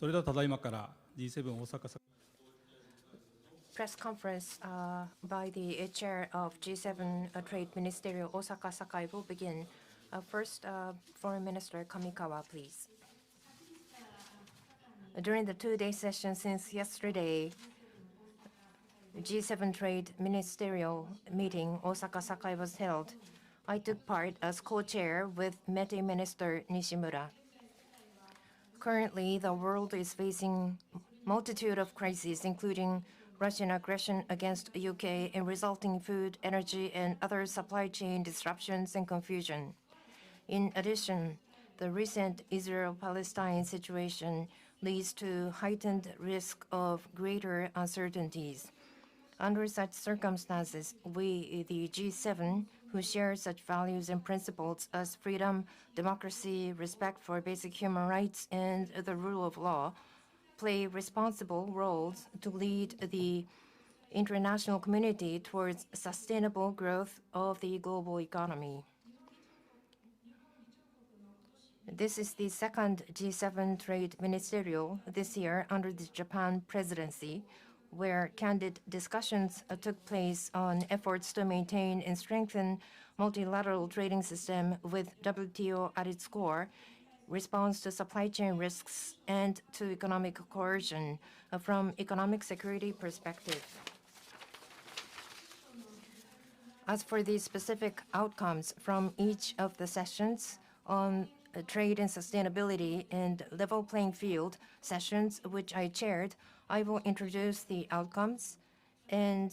それではただいまから G7 大阪 Press conference by the chair of G7 Trade Ministerial Osaka Sakai will begin. First, Foreign Minister Kamikawa, please. During the two-day session since yesterday, G7 Trade Ministerial meeting Osaka Sakai was held. I took part as co-chair with METI Minister Nishimura. Currently, the world is facing multitude of crises, including Russian aggression against the UK and resulting food, energy, and other supply chain disruptions and confusion. In addition, the recent Israel-Palestine situation leads to heightened risk of greater uncertainties. Under such circumstances, we, the G7, who share such values and principles as freedom, democracy, respect for basic human rights, and the rule of law, play responsible roles to lead the international community towards sustainable growth of the global economy. This is the second G7 Trade Ministerial this year under the Japan presidency, where candid discussions took place on efforts to maintain and strengthen multilateral trading system with WTO at its core, response to supply chain risks, and to economic coercion from economic security perspective. As for the specific outcomes from each of the sessions on trade and sustainability and level playing field sessions, which I chaired, I will introduce the outcomes, and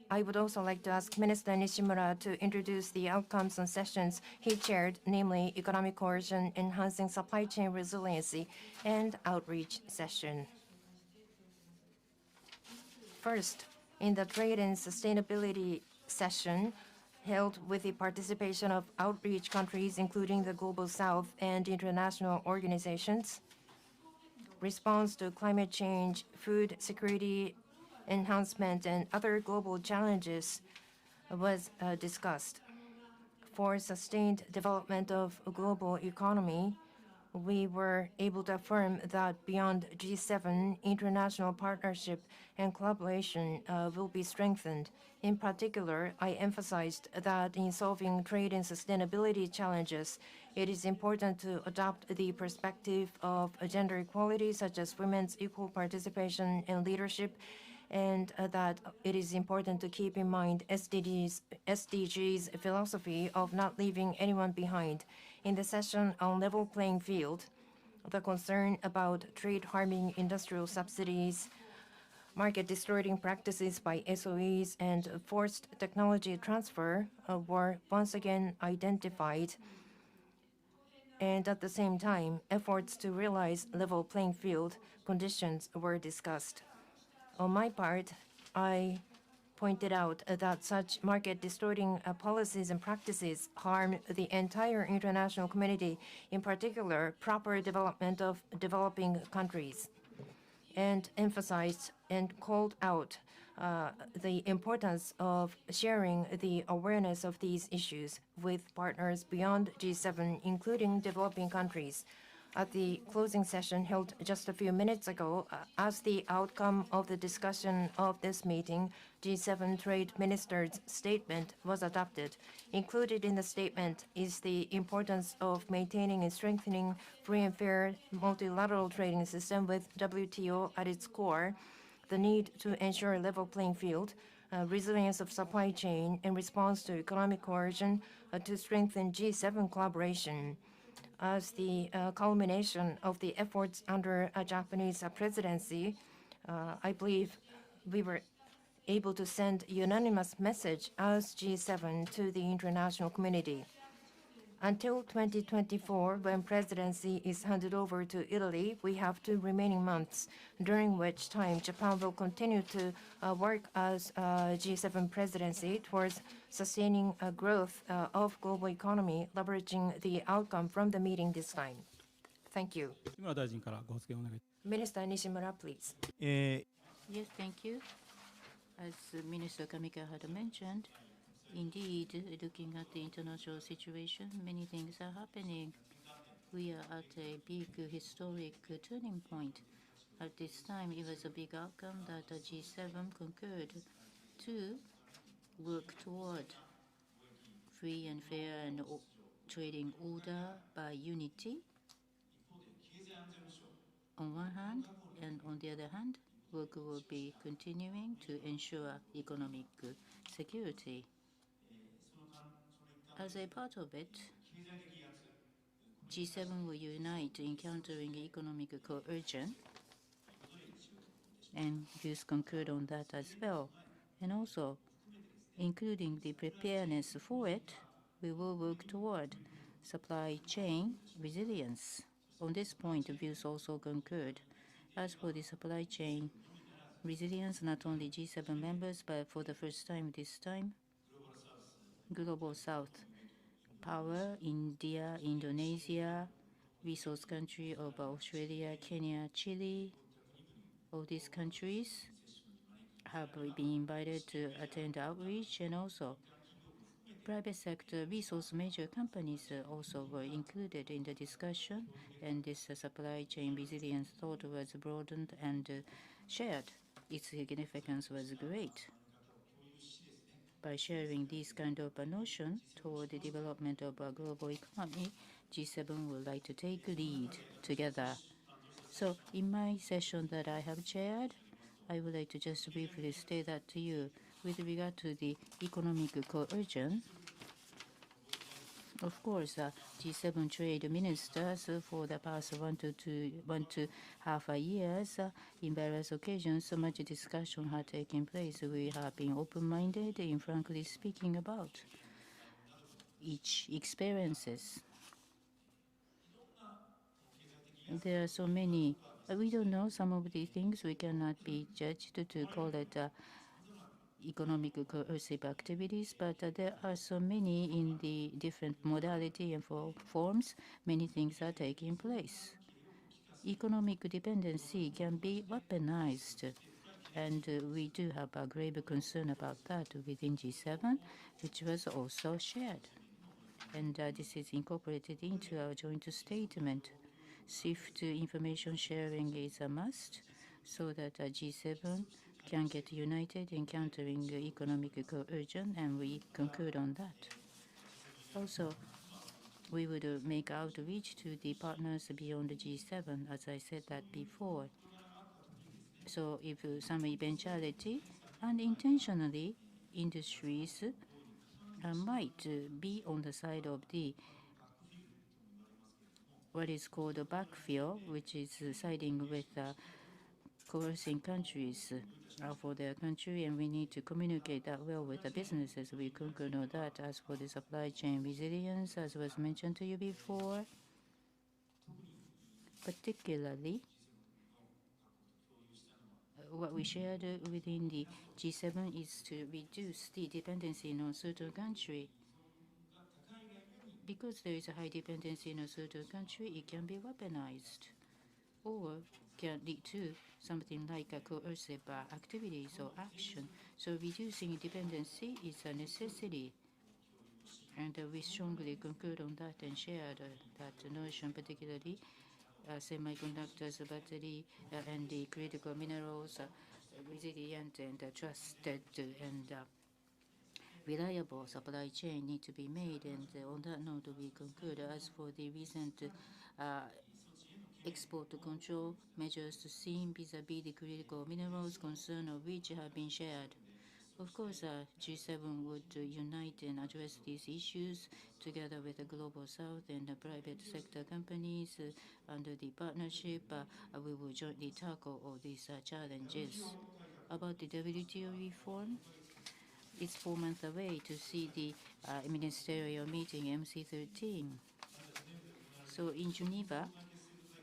I would also like to ask Minister Nishimura to introduce the outcomes on sessions he chaired, namely economic coercion, enhancing supply chain resiliency, and outreach session. First, in the trade and sustainability session held with the participation of outreach countries, including the Global South and international organizations, response to climate change, food security enhancement, and other global challenges was discussed. For sustained development of a global economy, we were able to affirm that beyond G7, international partnership and collaboration will be strengthened. In particular, I emphasized that in solving trade and sustainability challenges, it is important to adopt the perspective of gender equality, such as women's equal participation and leadership, and that it is important to keep in mind SDGs philosophy of not leaving anyone behind. In the session on level playing field, the concern about trade-harming industrial subsidies, market distorting practices by SOEs, and forced technology transfer were once again identified. And at the same time, efforts to realize level playing field conditions were discussed. On my part, I pointed out that such market distorting policies and practices harm the entire international community, in particular, proper development of developing countries, and emphasized and called out the importance of sharing the awareness of these issues with partners beyond G7, including developing countries. At the closing session held just a few minutes ago, as the outcome of the discussion of this meeting, G7 Trade Ministers' statement was adopted. Included in the statement is the importance of maintaining and strengthening free and fair multilateral trading system with WTO at its core, the need to ensure a level playing field, resilience of supply chain, and response to economic coercion to strengthen G7 collaboration. As the culmination of the efforts under a Japanese presidency, I believe we were able to send a unanimous message as G7 to the international community. Until 2024, when presidency is handed over to Italy, we have 2 remaining months, during which time Japan will continue to work as G7 presidency towards sustaining growth of global economy, leveraging the outcome from the meeting this time. Thank you. Minister Nishimura, please. Yes, thank you. As Minister Kamikawa had mentioned, indeed, looking at the international situation, many things are happening. We are at a big historic turning point. At this time, it was a big outcome that the G7 concurred to work toward free and fair and trading order by unity on one hand, and on the other hand, work will be continuing to ensure economic security. As a part of it, G7 will unite in countering economic coercion, and views concurred on that as well. And also, including the preparedness for it, we will work toward supply chain resilience. On this point, views also concurred. As for the supply chain resilience, not only G7 members, but for the first time this time, Global South power, India, Indonesia, resource country of Australia, Kenya, Chile, all these countries have been invited to attend outreach, and also private sector resource major companies also were included in the discussion, and this supply chain resilience thought was broadened and shared. Its significance was great. By sharing this kind of a notion toward the development of a global economy, G7 would like to take lead together. So in my session that I have chaired, I would like to just briefly state that to you. With regard to the economic coercion, of course, G7 trade ministers for the past one to half a years, in various occasions, so much discussion had taken place. We have been open-minded in frankly speaking about each experiences. There are so many. We don't know some of the things. We cannot be judged to call it economic coercive activities, but there are so many in the different modality and forms. Many things are taking place. Economic dependency can be weaponized, and we do have a grave concern about that within G7, which was also shared. And this is incorporated into our joint statement. Swift information sharing is a must so that G7 can get united in countering economic coercion, and we concurred on that. Also, we would make outreach to the partners beyond the G7, as I said that before. So if some eventuality, unintentionally, industries might be on the side of the what is called a backfill, which is siding with coercing countries for their country, and we need to communicate that well with the businesses. We concur on that. As for the supply chain resilience, as was mentioned to you before, particularly what we shared within the G7 is to reduce the dependency on a certain country. Because there is a high dependency in a certain country, it can be weaponized or can lead to something like a coercive activities or action. So reducing dependency is a necessity. And we strongly concurred on that and shared that notion, particularly semiconductors, battery, and the critical minerals, resilient and trusted and reliable supply chain need to be made. And on that note, we conclude. As for the recent export control measures seen vis-à-vis the critical minerals, concern of which have been shared. Of course, G7 would unite and address these issues together with the Global South and the private sector companies under the partnership. We will jointly tackle all these challenges. About the WTO reform, it's 4 months away to see the ministerial meeting MC13. So in Geneva,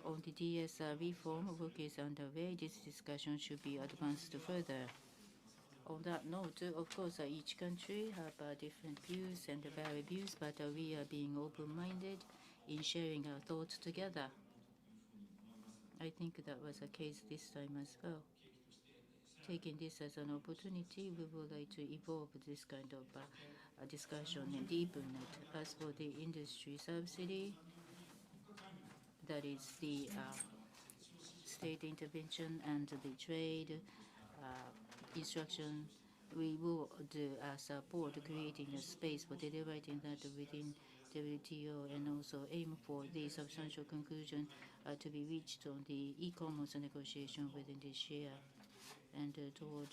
on the DS reform, work is underway. This discussion should be advanced further. On that note, of course, each country have different views and varied views, but we are being open-minded in sharing our thoughts together. I think that was the case this time as well. Taking this as an opportunity, we would like to evolve this kind of discussion and deepen it. As for the industry subsidy, that is the state intervention and the trade instruction. We will support creating a space for deliberating that within WTO and also aim for the substantial conclusion to be reached on the e-commerce negotiation within this year. And toward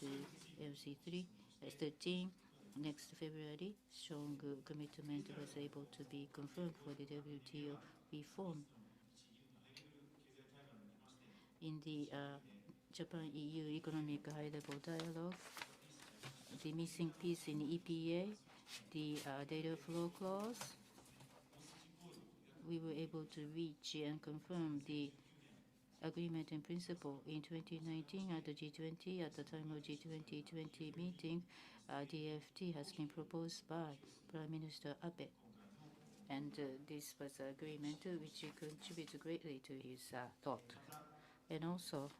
MC3 13 next February, strong commitment was able to be confirmed for the WTO reform. In the Japan-EU Economic High-Level Dialogue, the missing piece in EPA, the data flow clause, we were able to reach and confirm the agreement in principle in 2019 at the G20. At the time of G20 meeting, DFT has been proposed by Prime Minister Abe. And this was an agreement which contributes greatly to his thought. And also,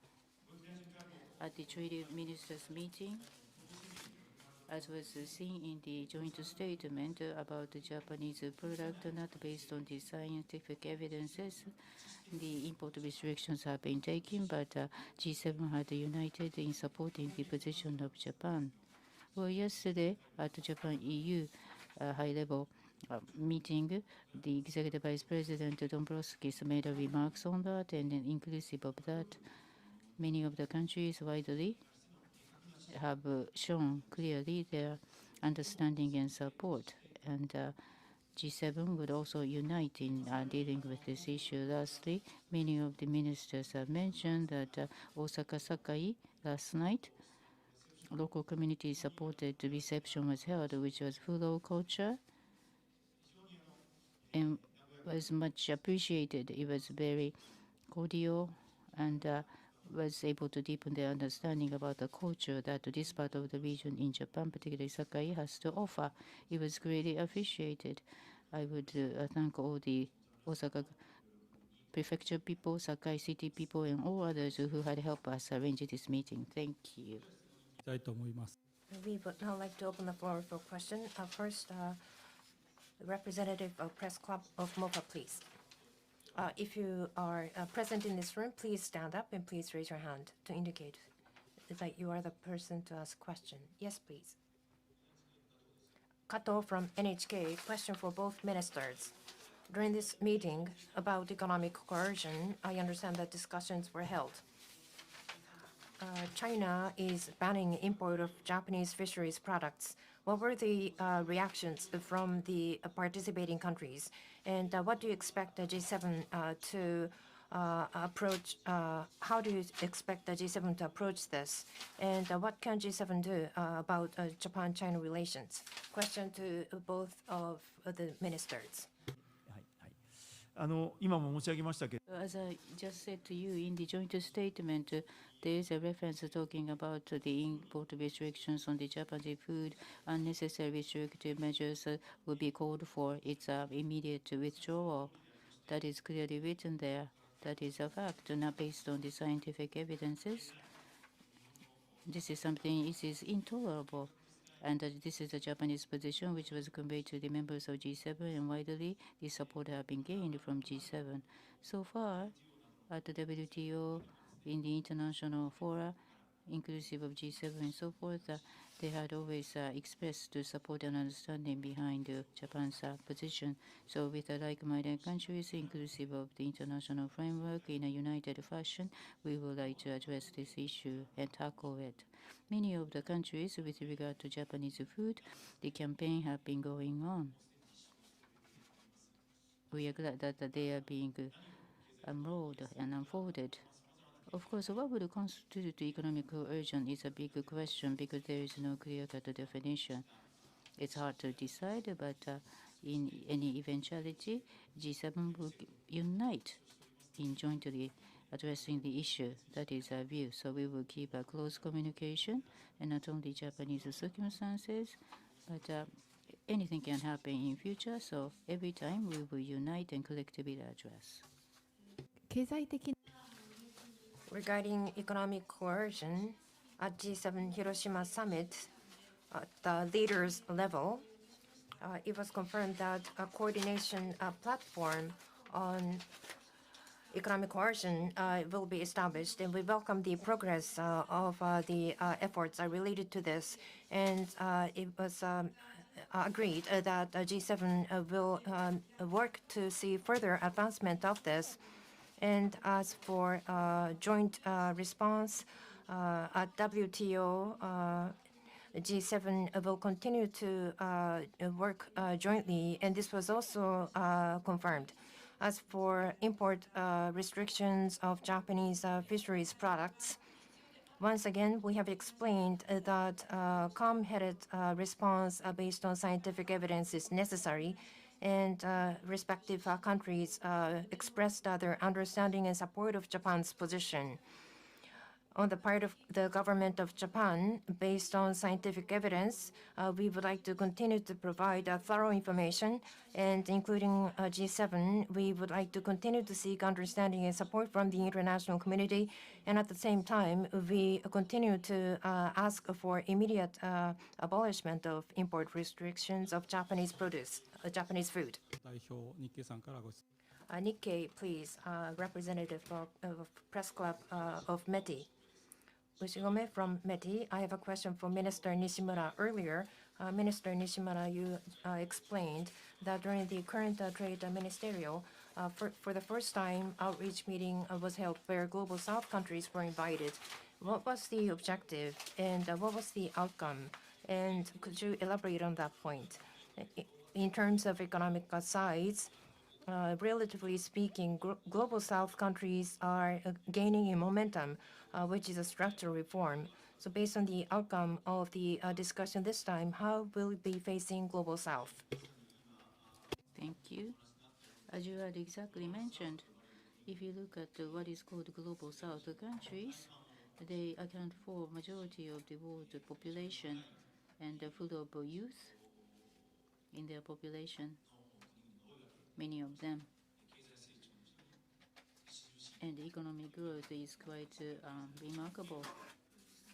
at the Trade Ministers meeting, as was seen in the joint statement about the Japanese product not based on the scientific evidences, the import restrictions have been taken, but G7 had united in supporting the position of Japan. Well, yesterday at the Japan-EU high-level meeting, the Executive Vice President Dombrovskis made remarks on that, and inclusive of that, many of the countries widely have shown clearly their understanding and support. And G7 would also unite in dealing with this issue. Lastly, many of the ministers have mentioned that Osaka Sakai last night, local community supported reception was held, which was full of culture and was much appreciated. It was very cordial and was able to deepen their understanding about the culture that this part of the region in Japan, particularly Sakai, has to offer. It was greatly appreciated. I would thank all the Osaka prefecture people, Sakai city people, and all others who had helped us arrange this meeting. Thank you. We would now like to open the floor for questions. First, representative of Press Club of MOPA, please. If you are present in this room, please stand up and please raise your hand to indicate that you are the person to ask question. Yes, please. Kato from NHK. Question for both ministers. During this meeting about economic coercion, I understand that discussions were held. China is banning import of Japanese fisheries products. What were the reactions from the participating countries? And what do you expect the G7 to approach? How do you expect the G7 to approach this? And what can G7 do about Japan-China relations? Question to both of the ministers. As I just said to you in the joint statement, there is a reference talking about the import restrictions on the Japanese food. Unnecessary restrictive measures will be called for its immediate withdrawal. That is clearly written there. That is a fact, not based on the scientific evidences. This is something, it is intolerable. And this is the Japanese position which was conveyed to the members of G7, and widely the support have been gained from G7. So far, at the WTO, in the international fora, inclusive of G7 and so forth, they had always expressed the support and understanding behind Japan's position. So with the like-minded countries, inclusive of the international framework, in a united fashion, we would like to address this issue and tackle it. Many of the countries, with regard to Japanese food, the campaign have been going on. We are glad that they are being unrolled and unfolded. Of course, what would constitute economic coercion is a big question because there is no clear-cut definition. It's hard to decide, but in any eventuality, G7 will unite in jointly addressing the issue. That is our view. So we will keep a close communication, and not only Japanese circumstances, but anything can happen in future. So every time we will unite and collectively address. Regarding economic coercion, at G7 Hiroshima summit, at the leaders level, it was confirmed that a coordination platform on economic coercion will be established, and we welcome the progress of the efforts related to this. And it was agreed that G7 will work to see further advancement of this. And as for joint response at WTO, G7 will continue to work jointly, and this was also confirmed. As for import restrictions of Japanese fisheries products, once again, we have explained that calm-headed response based on scientific evidence is necessary, and respective countries expressed their understanding and support of Japan's position. On the part of the government of Japan, based on scientific evidence, we would like to continue to provide thorough information, and including G7, we would like to continue to seek understanding and support from the international community. And at the same time, we continue to ask for immediate abolishment of import restrictions of Japanese produce, Japanese food. 代表、日経さんからご質 Nikkei, please, representative of Press Club of METI. Ushigome from METI. I have a question for Minister Nishimura. Earlier, Minister Nishimura, you explained that during the current trade ministerial, for the first time, outreach meeting was held where Global South countries were invited. What was the objective and what was the outcome? And could you elaborate on that point? In terms of economic size, relatively speaking, Global South countries are gaining in momentum, which is a structural reform. So based on the outcome of the discussion this time, how will we be facing Global South? Thank you. As you had exactly mentioned, if you look at what is called Global South countries, they account for majority of the world population and full of youth in their population, many of them. And economic growth is quite remarkable.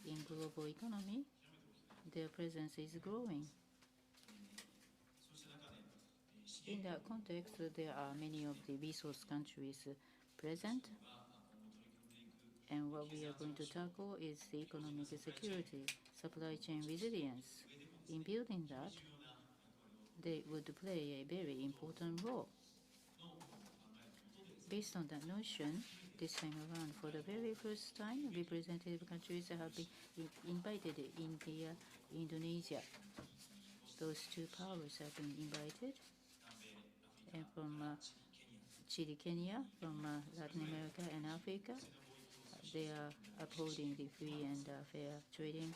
In global economy, their presence is growing. In that context, there are many of the resource countries present. And what we are going to tackle is the economic security, supply chain resilience. In building that, they would play a very important role. Based on that notion, this time around, for the very first time, representative countries have been invited. India, Indonesia. Those two powers have been invited. And from Chile, Kenya, from Latin America and Africa, they are upholding the free and fair trading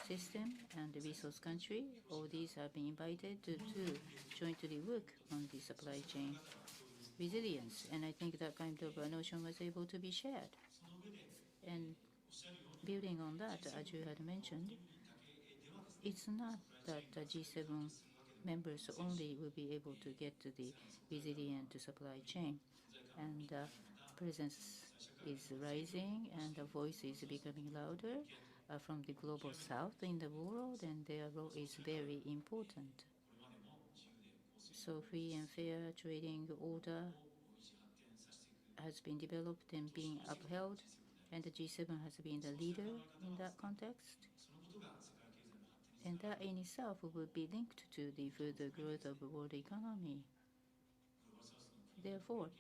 system and the resource country. All these have been invited to jointly work on the supply chain resilience, and I think that kind of a notion was able to be shared. And building on that, as you had mentioned, it's not that G7 members only will be able to get to the resilient supply chain, and presence is rising and the voice is becoming louder from the Global South in the world, and their role is very important. So free and fair trading order has been developed and being upheld, and the G7 has been the leader in that context. And that in itself will be linked to the further growth of the world economy. Therefore,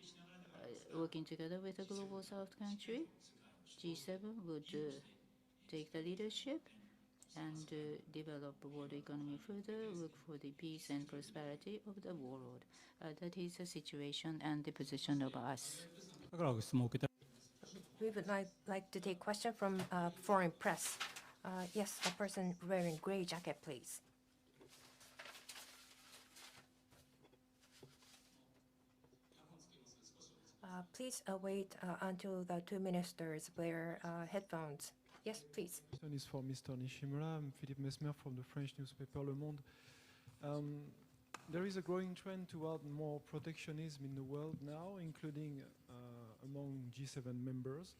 working together with the Global South country, G7 would take the leadership and develop the world economy further, work for the peace and prosperity of the world. That is the situation and the position of us. からご質問を受けた We would like to take question from foreign press. Yes, a person wearing gray jacket, please. Please wait until the two ministers wear headphones. Yes, please. Question is for Mr. Nishimura. I'm Philippe Mesmer from the French newspaper Le Monde. There is a growing trend toward more protectionism in the world now, including among G7 members.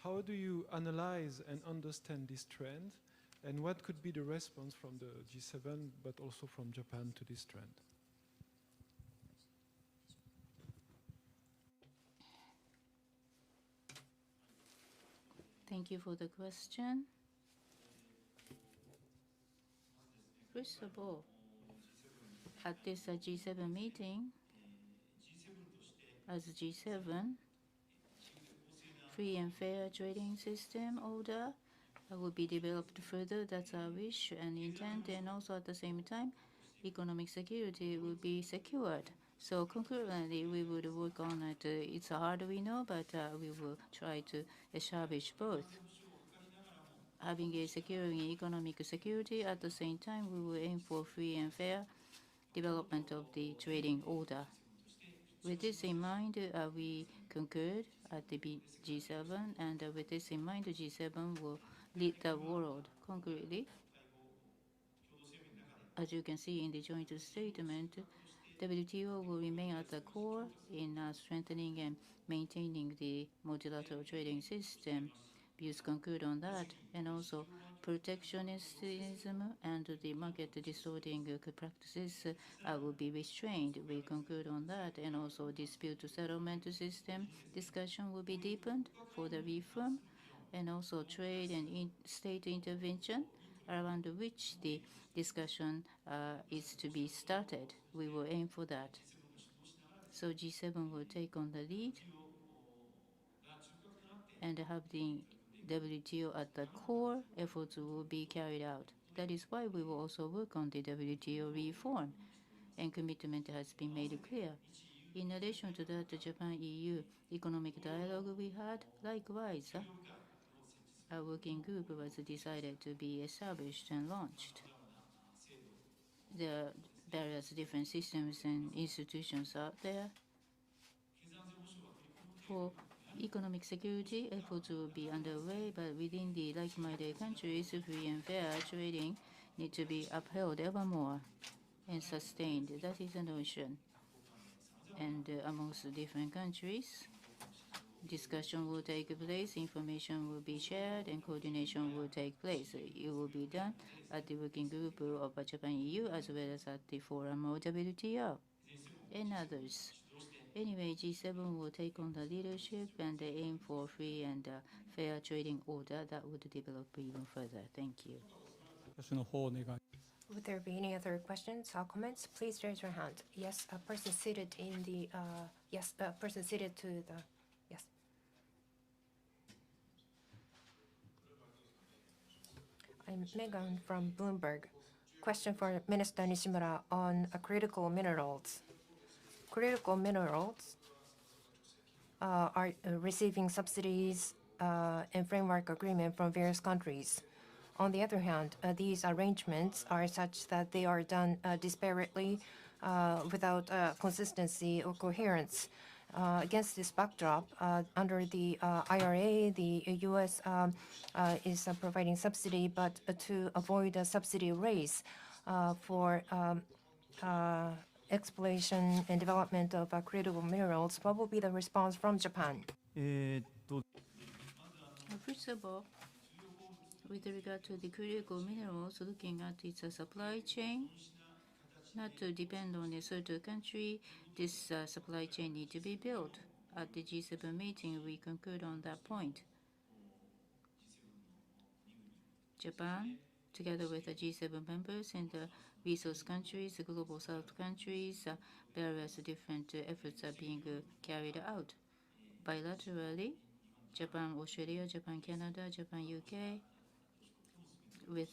How do you analyze and understand this trend, and what could be the response from the G7, but also from Japan to this trend? Thank you for the question. First of all, at this G7 meeting, as G7, free and fair trading system order will be developed further. That's our wish and intent, and also at the same time, economic security will be secured. So concurrently, we would work on it. It's hard, we know, but we will try to establish both. Having a securing economic security, at the same time, we will aim for free and fair development of the trading order. With this in mind, we concurred at the G7, and with this in mind, the G7 will lead the world concretely. As you can see in the joint statement, WTO will remain at the core in strengthening and maintaining the multilateral trading system. Views conclude on that, and also protectionism and the market distorting practices will be restrained. We conclude on that, and also dispute settlement system discussion will be deepened for the reform, and also trade and state intervention, around which the discussion is to be started. We will aim for that. So G7 will take on the lead and have the WTO at the core. Efforts will be carried out. That is why we will also work on the WTO reform, and commitment has been made clear. In addition to that, the Japan-EU economic dialogue we had, likewise, a working group was decided to be established and launched. There are various different systems and institutions out there. For economic security, efforts will be underway, but within the like-minded countries, free and fair trading need to be upheld evermore and sustained. That is a notion. And amongst the different countries, discussion will take place, information will be shared, and coordination will take place. It will be done at the working group of Japan-EU as well as at the forum of WTO and others. Anyway, G7 will take on the leadership and aim for free and fair trading order that would develop even further. Thank you. Would there be any other questions or comments? Please raise your hand. Yes, a person seated in the person seated to the yes. I'm Megan from Bloomberg. Question for Minister Nishimura on critical minerals. Critical minerals are receiving subsidies and framework agreement from various countries. On the other hand, these arrangements are such that they are done disparately without consistency or coherence. Against this backdrop, under the IRA, the U.S. is providing subsidy, but to avoid a subsidy race for exploration and development of critical minerals, what will be the response from Japan? First of all, with regard to the critical minerals, looking at its supply chain, not to depend on a certain country, this supply chain need to be built. At the G7 meeting, we concurred on that point. Japan, together with the G7 members and the resource countries, the global south countries, various different efforts are being carried out. Bilaterally, Japan, Australia, Japan, Canada, Japan, UK, with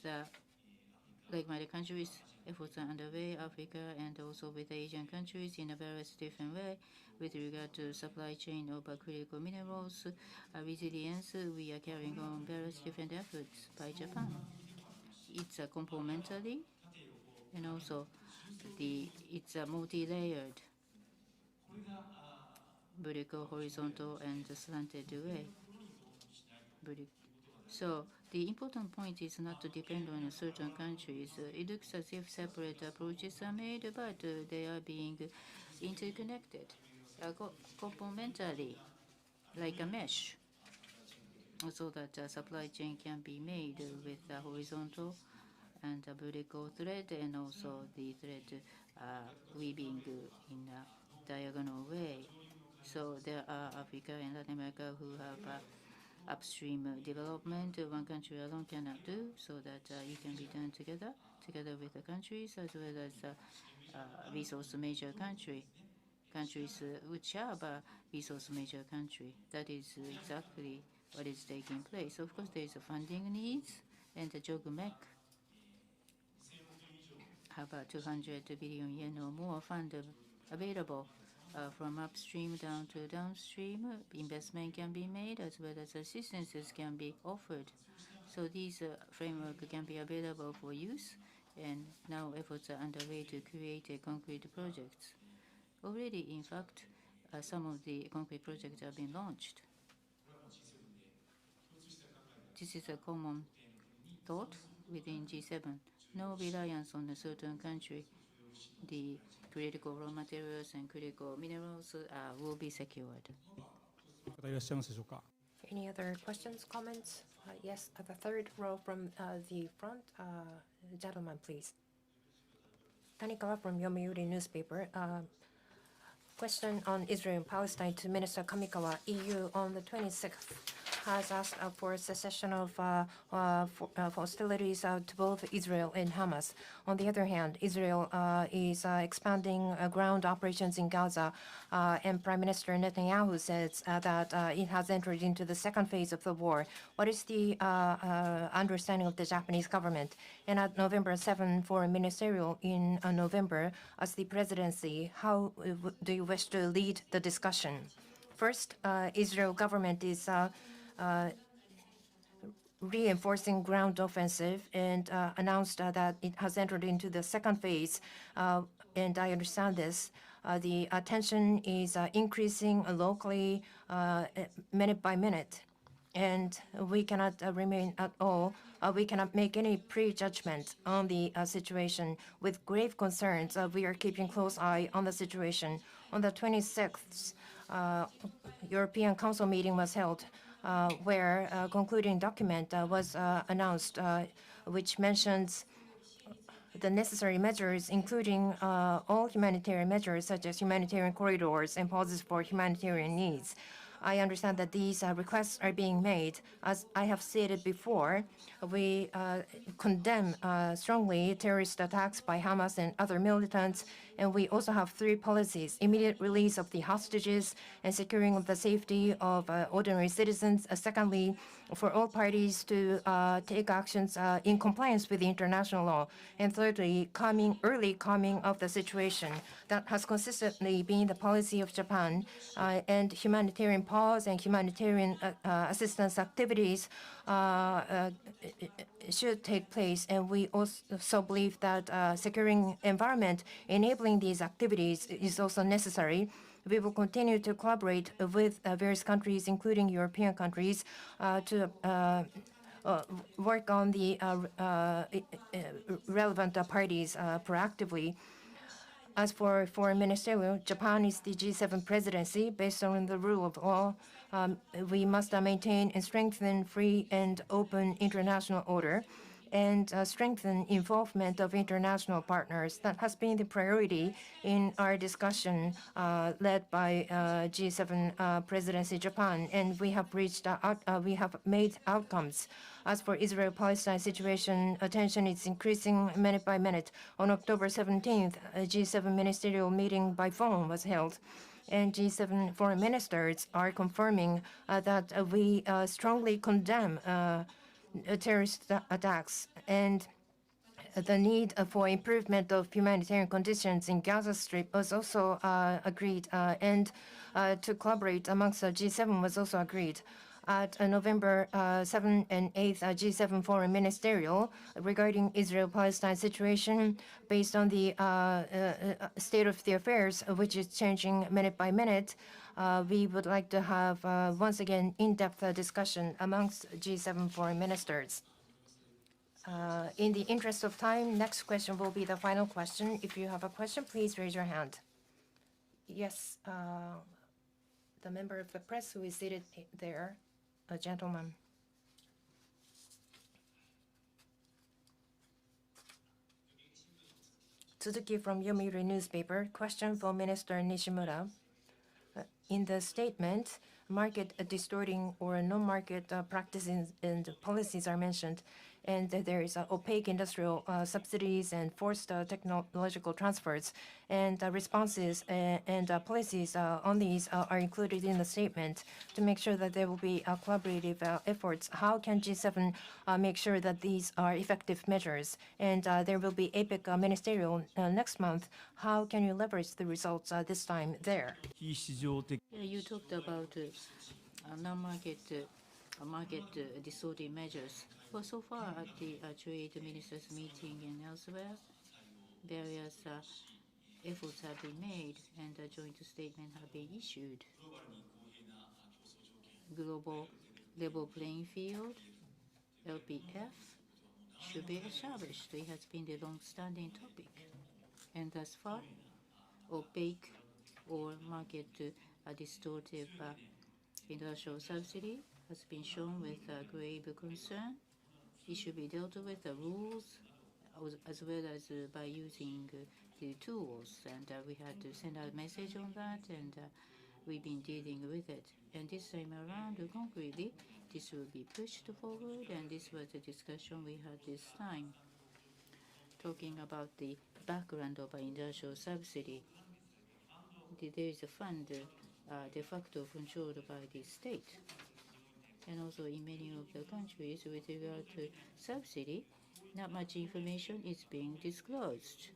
like-minded countries, efforts are underway, Africa, and also with Asian countries in a various different way with regard to supply chain of critical minerals, resilience. We are carrying on various different efforts by Japan. It's complementary, and also it's a multi-layered, vertical, horizontal, and slanted way. So the important point is not to depend on certain countries. It looks as if separate approaches are made, but they are being interconnected, complementary, like a mesh, so that supply chain can be made with a horizontal and a vertical thread, and also the thread weaving in a diagonal way. So there are Africa and Latin America who have upstream development one country alone cannot do, so that it can be done together with the countries as well as resource major countries which are a resource major country. That is exactly what is taking place. Of course, there is a funding needs, and the JOGMEC have 200 billion yen or more fund available from upstream down to downstream. Investment can be made as well as assistances can be offered. So these framework can be available for use, and now efforts are underway to create concrete projects. Already, in fact, some of the concrete projects have been launched. This is a common thought within G7. No reliance on a certain country. The critical raw materials and critical minerals will be secured. 方いらっしゃいますでしょうか。 Any other questions, comments? Yes, at the third row from the front. Gentleman, please. Tanikawa from Yomiuri newspaper. Question on Israel and Palestine to Minister Kamikawa. EU on the 26th has asked for a cessation of hostilities to both Israel and Hamas. On the other hand, Israel is expanding ground operations in Gaza, and Prime Minister Netanyahu says that it has entered into the second phase of the war. What is the understanding of the Japanese government? And at November 7 Foreign Ministerial in November, as the presidency, how do you wish to lead the discussion? First, Israel government is reinforcing ground offensive and announced that it has entered into the second phase. And I understand this. The tension is increasing locally minute by minute. And we cannot remain at all. We cannot make any prejudgment on the situation. With grave concerns, we are keeping close eye on the situation. On the 26th, European Council meeting was held, where a concluding document was announced, which mentions the necessary measures, including all humanitarian measures, such as humanitarian corridors and pauses for humanitarian needs. I understand that these requests are being made. As I have stated before, we condemn strongly terrorist attacks by Hamas and other militants, and we also have three policies: immediate release of the hostages and securing of the safety of ordinary citizens. Secondly, for all parties to take actions in compliance with the international law. And thirdly, early calming of the situation. That has consistently been the policy of Japan, and humanitarian pause and humanitarian assistance activities should take place. And we also believe that securing environment enabling these activities is also necessary. We will continue to collaborate with various countries, including European countries, to work on the relevant parties proactively. As for Foreign Ministerial, Japan is the G7 presidency. Based on the rule of law, we must maintain and strengthen free and open international order and strengthen involvement of international partners. That has been the priority in our discussion led by G7 presidency Japan, and we have made outcomes. As for Israel-Palestine situation, attention is increasing minute by minute. On October 17th, a G7 ministerial meeting by phone was held, and G7 foreign ministers are confirming that we strongly condemn terrorist attacks, and the need for improvement of humanitarian conditions in Gaza Strip was also agreed, and to collaborate amongst the G7 was also agreed. At November 7 and 8 G7 Foreign Ministerial regarding Israel-Palestine situation, based on the state of the affairs, which is changing minute by minute, we would like to have once again in-depth discussion amongst G7 foreign ministers. In the interest of time, next question will be the final question. If you have a question, please raise your hand. Yes, the member of the press who is seated there, a gentleman. Tsuzuki from Yomiuri newspaper. Question for Minister Nishimura. In the statement, market distorting or non-market practices and policies are mentioned, and there is opaque industrial subsidies and forced technological transfers, and responses and policies on these are included in the statement to make sure that there will be collaborative efforts. How can G7 make sure that these are effective measures? And there will be APEC ministerial next month. How can you leverage the results this time there? Yeah, you talked about non-market market distorting measures. Well, so far at the trade ministers meeting and elsewhere, various efforts have been made and a joint statement have been issued. Global level playing field, LPF, should be established. It has been the long-standing topic. And thus far, opaque or market distortive industrial subsidy has been shown with grave concern. It should be dealt with the rules as well as by using the tools. And we had to send out a message on that, and we've been dealing with it. And this time around, concretely, this will be pushed forward, and this was the discussion we had this time, talking about the background of industrial subsidy. There is a fund de facto controlled by the state. And also in many of the countries with regard to subsidy, not much information is being disclosed.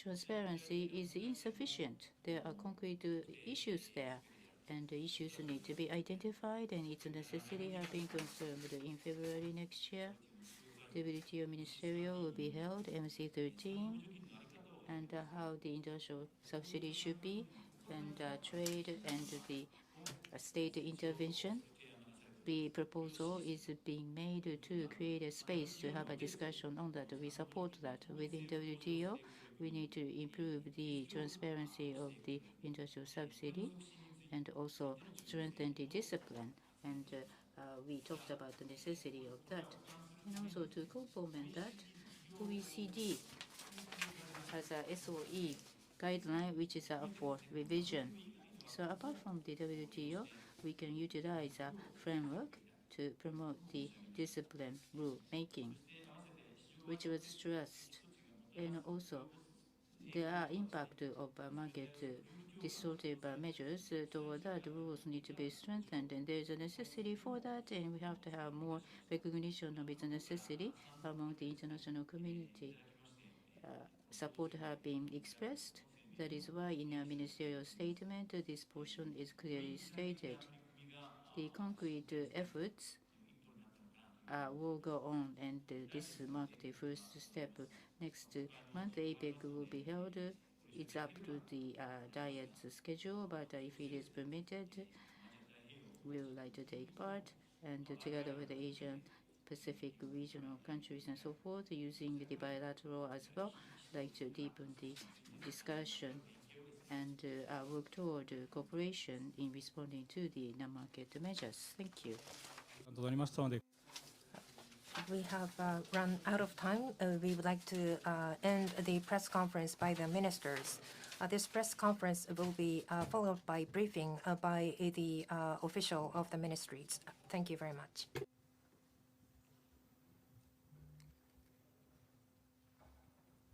Transparency is insufficient. There are concrete issues there, and the issues need to be identified, and its necessity have been confirmed. In February next year, the WTO Ministerial will be held, MC13, and how the industrial subsidy should be, and trade and the state intervention. The proposal is being made to create a space to have a discussion on that. We support that. Within WTO, we need to improve the transparency of the industrial subsidy and also strengthen the discipline. And we talked about the necessity of that. And also to complement that, OECD has a SOE guideline which is up for revision. So apart from the WTO, we can utilize a framework to promote the discipline rule making, which was stressed. And also, there are impact of market distortive measures. Toward that, rules need to be strengthened, and there is a necessity for that, and we have to have more recognition of its necessity among the international community. Support have been expressed. That is why in our ministerial statement, this portion is clearly stated. The concrete efforts will go on, and this marked the first step. Next month, APEC will be held. It's up to the diet's schedule, but if it is permitted, we would like to take part, and together with the Asian Pacific regional countries and so forth, using the bilateral as well, like to deepen the discussion and work toward cooperation in responding to the non-market measures. Thank you. We have run out of time. We would like to end the press conference by the ministers. This press conference will be followed by briefing by the official of the ministries. Thank you very much.